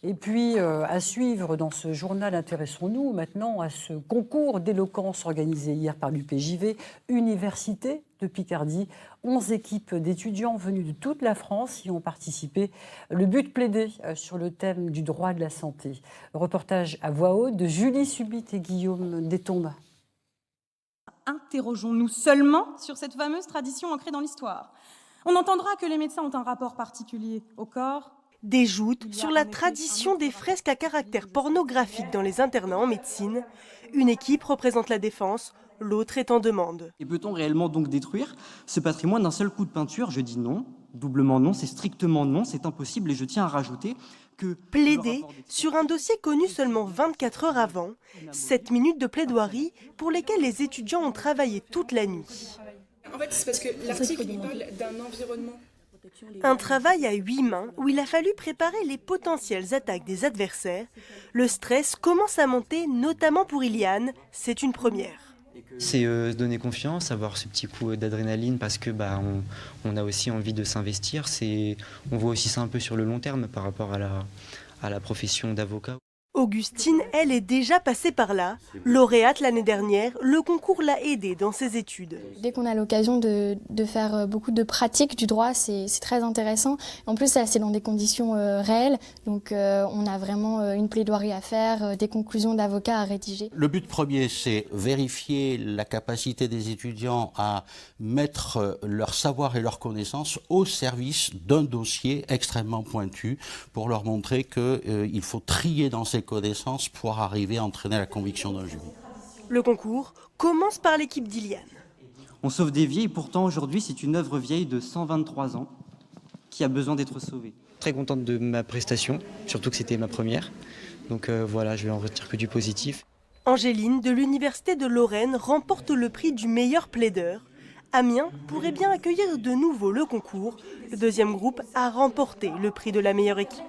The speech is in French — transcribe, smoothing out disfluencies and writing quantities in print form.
Et puis, à suivre dans ce journal, intéressons-nous maintenant à ce concours d'éloquence organisé hier par l'UPJV, Université de Picardie. 11 équipes d'étudiants venus de toute la France y ont participé. Le but, plaider sur le thème du droit de la santé. Reportage à voix haute de Julie Subit et Guillaume Destombes. Interrogeons-nous seulement sur cette fameuse tradition ancrée dans l'histoire. On entendra que les médecins ont un rapport particulier au corps. Des joutes sur la tradition des fresques à caractère pornographique dans les internats en médecine. Une équipe représente la défense, l'autre est en demande. Et peut-on réellement donc détruire ce patrimoine d'un seul coup de peinture? Je dis non, doublement non, c'est strictement non, c'est impossible et je tiens à rajouter que... Plaider sur un dossier connu seulement 24 heures avant, 7 minutes de plaidoirie pour lesquelles les étudiants ont travaillé toute la nuit. En fait, c'est parce que l'article parle d'un environnement. Un travail à 8 mains où il a fallu préparer les potentielles attaques des adversaires. Le stress commence à monter, notamment pour Iliane, c'est une première. C'est se donner confiance, avoir ce petit coup d'adrénaline parce que on a aussi envie de s'investir. On voit aussi ça un peu sur le long terme par rapport à la profession d'avocat. Augustine, elle, est déjà passée par là. Lauréate l'année dernière, le concours l'a aidée dans ses études. Dès qu'on a l'occasion de faire beaucoup de pratiques du droit, c'est très intéressant. En plus, c'est dans des conditions réelles, donc on a vraiment une plaidoirie à faire, des conclusions d'avocats à rédiger. Le but premier, c'est vérifier la capacité des étudiants à mettre leur savoir et leur connaissance au service d'un dossier extrêmement pointu pour leur montrer qu'il faut trier dans ces connaissances pour arriver à entraîner la conviction d'un jury. Le concours commence par l'équipe d'Iliane. On sauve des vies et pourtant aujourd'hui c'est une œuvre vieille de 123 ans qui a besoin d'être sauvée. Très contente de ma prestation, surtout que c'était ma première. Donc voilà, je vais en retirer que du positif. Angéline de l'Université de Lorraine remporte le prix du meilleur plaideur. Amiens pourrait bien accueillir de nouveau le concours. Le deuxième groupe a remporté le prix de la meilleure équipe.